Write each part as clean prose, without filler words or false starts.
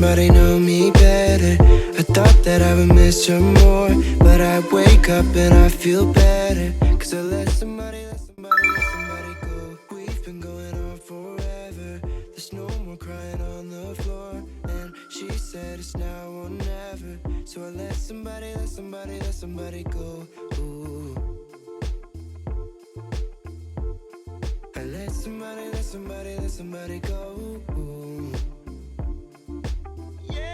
somebody know me better. I thought that I would miss her more, but I wake up and I feel better. Cause I let somebody go. We've been going on forever. There's no more crying on the floor. And she said it's now or never. So I let somebody go. Ooh. I let somebody go. Ooh. Yeah.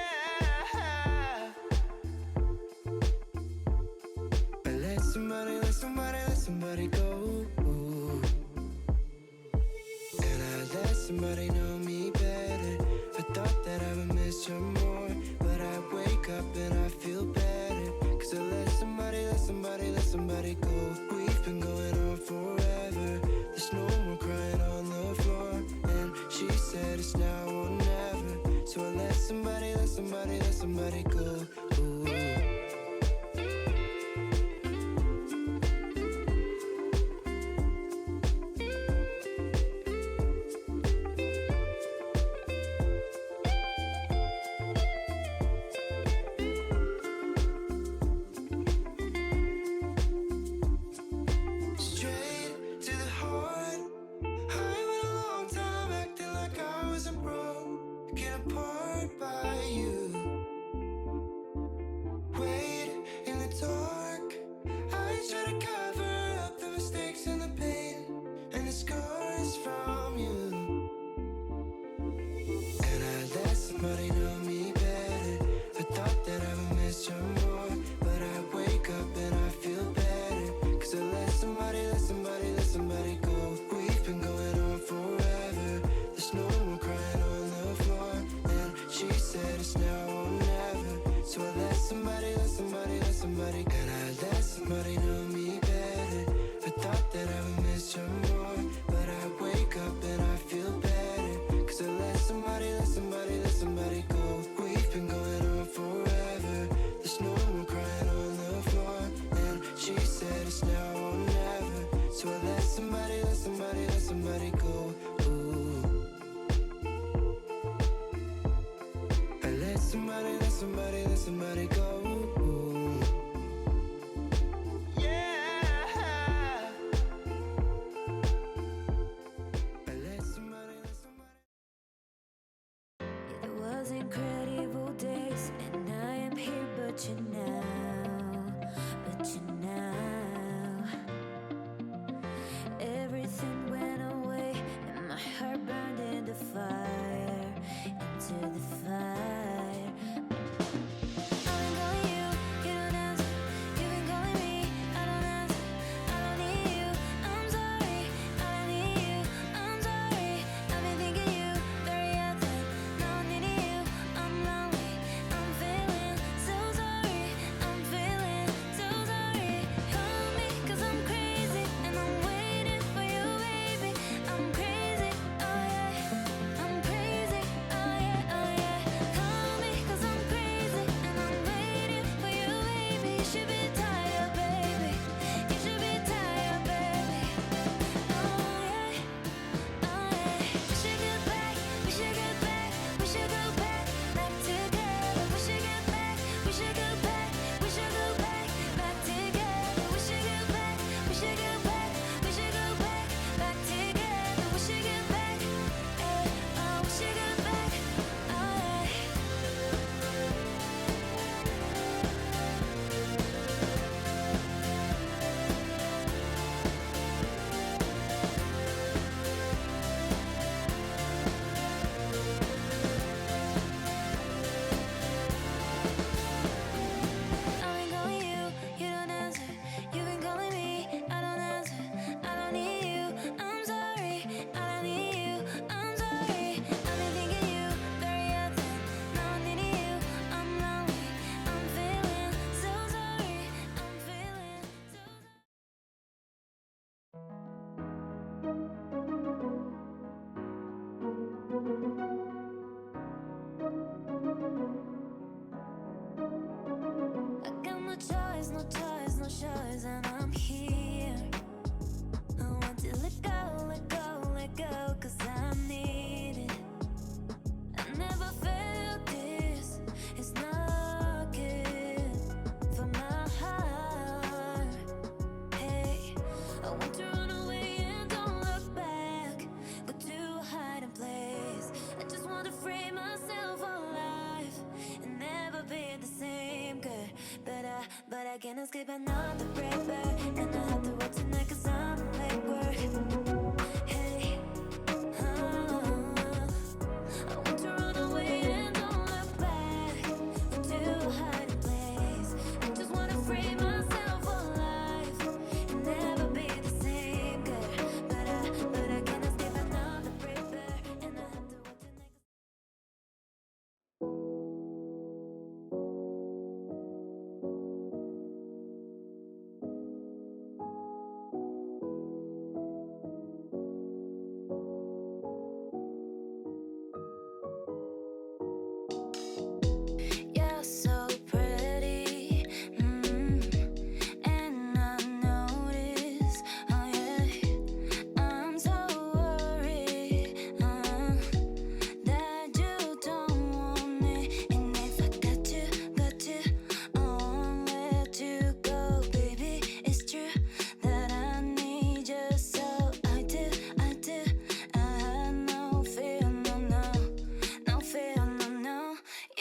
I let somebody go. Ooh. And I let somebody know me better. I thought that I would miss her more, but I wake up and I feel better. Cause I let somebody go. We've been going on forever. There's no more crying on the floor. And she said it's now or never. So I let somebody go. Ooh. Somebody know me better. I thought that I would miss her more, but I wake up and I feel better. Cause I let somebody go. We've been going on forever. There's no more crying on the floor. And she said it's now or never. So I let somebody go. And I let somebody know me better. I thought that I would miss her more, but I wake up and I feel better. Cause I let somebody go. We've been going on forever. There's no more crying on the floor. And she said it's now or never. So I let somebody go. Ooh. I let somebody go. Ooh. Yeah. I let somebody. It was incredible days, and I am here, but you now. Everything went away, and my heart burned into fire, into the fire. I've been calling you, you don't answer. You've been calling me, I don't answer. I don't need you, I'm sorry. I don't need you, I'm sorry. I've been thinking you very often. Now I'm needing you, I'm lonely. I'm feeling so sorry. I'm feeling so sorry. Call me, cause I'm crazy, and I'm waiting for you, baby. I'm crazy, oh yeah. I'm crazy, oh yeah, oh yeah. Call me, cause I'm crazy, and I'm waiting for you, baby. You should be tired, baby. You should be tired, baby. Oh yeah, oh yeah. We should get back, we should get back, we should go back together. We should get back, we should go back, we should go back together. We should get back, we should get back, we should go back together. We should get back, oh, we should get back, oh yeah. I've been calling you, you don't answer. You've been calling me, I don't answer. I don't need you, I'm sorry. I don't need you, I'm sorry. I've been thinking you very often. Now I'm needing you, I'm lonely. I'm feeling so sorry. I'm feeling so sorry. I got no choice, no choice, no choice, and I'm here. I want to let go, let go, let go, cause I need it. I never felt it I can't escape another river, and I have to work tonight 'cause I'm late work. Hey, I want to run away and don't look back to a hiding place. I just wanna free myself alive and never be the same girl. But I can't escape another river, and I have to work tonight. You're so pretty, and I notice, oh yeah, I'm so worried that you don't want me. And if I got you, I won't let you go, baby. It's true that I need you, so I do. I had no fear, no fear, no.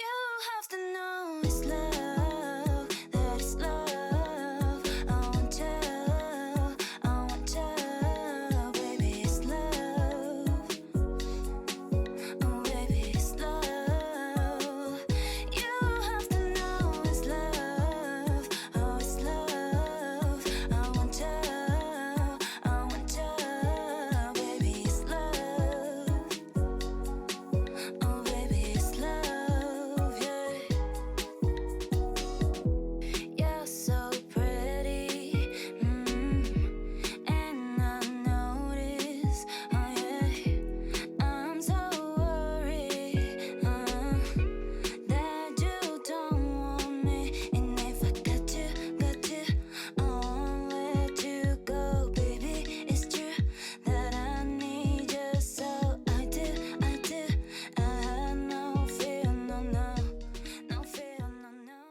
You have to know it's love, that it's love. I want you, baby, it's love. Oh, baby, it's love. You have to know it's love, oh, it's love. I want you, baby, it's love. Oh, baby, it's love, yeah. You're so pretty, and I notice, oh yeah, I'm so worried that you don't want me. And if I got you, I won't let you go, baby. It's true that I need you, so I do. I had no fear, no fear, no.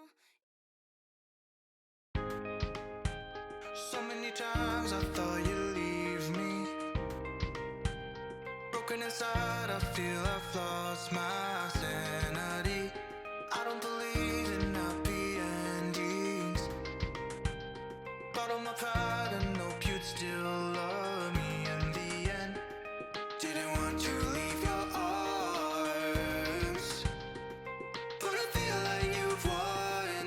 So many times I thought you'd leave me. Broken inside, I feel I've lost my sanity. I don't believe in happy endings. Got on my pride and hope you'd still love me in the end. Didn't want to leave your arms, but I feel like you've won.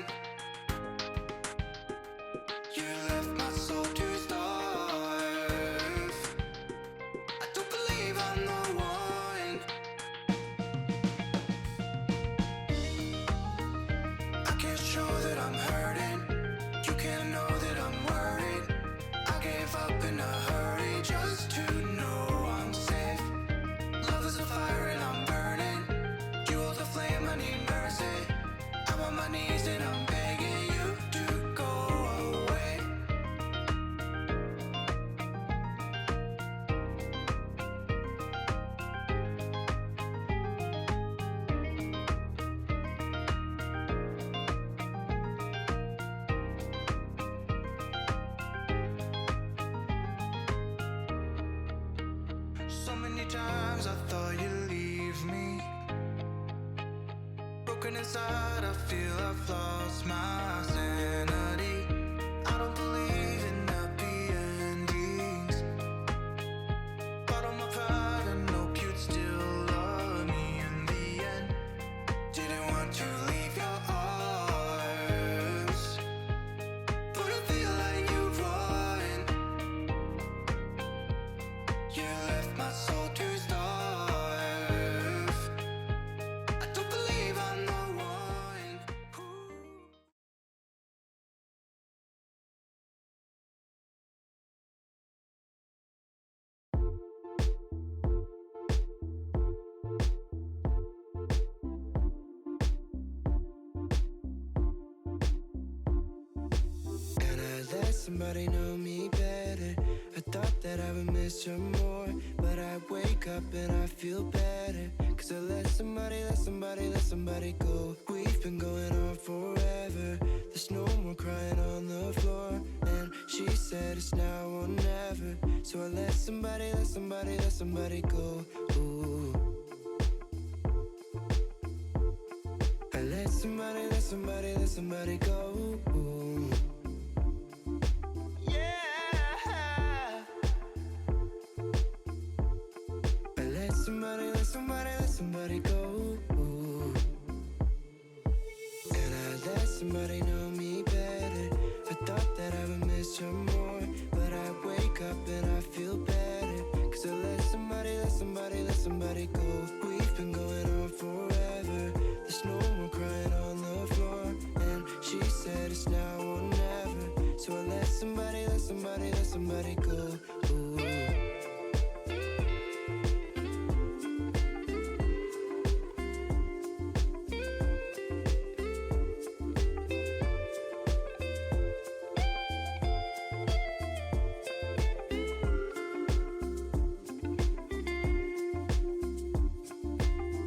You left my soul to starve. I don't believe I'm the one. I can't show that I'm hurting. You can't know that I'm worried. I gave up in a hurry just to know I'm safe. Love is a fire and I'm burning. You hold the flame, I need mercy. I'm on my knees and I'm begging you to go away. So many times I thought you'd leave me. Broken inside, I feel I've lost my sanity. I don't believe in happy endings. Got on my pride and hope you'd still love me in the end. Didn't want to leave your arms, but I feel like you've won. You left my soul to starve. I don't believe I'm the one. And I let somebody know me better. I thought that I would miss her more, but I wake up and I feel better. 'Cause I let somebody go. We've been going on forever. There's no more crying on the floor. And she said it's now or never. So I let somebody go. Ooh. I let somebody go. Ooh. somebody go. Ooh.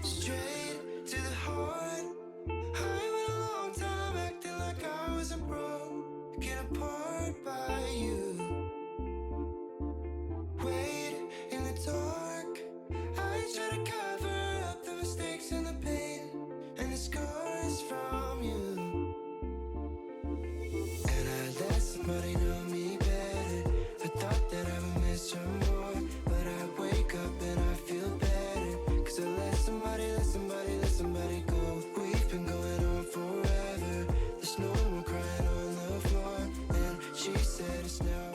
Straight to the heart. I went a long time acting like I wasn't broken apart by you. Wait in the dark. I try to cover up the mistakes and the pain and the scars from you. And I let somebody know me better. I thought that I would miss her more, but I wake up and I feel better. 'Cause I let somebody go. We've been going on forever. There's no one crying on the floor. And she said it's now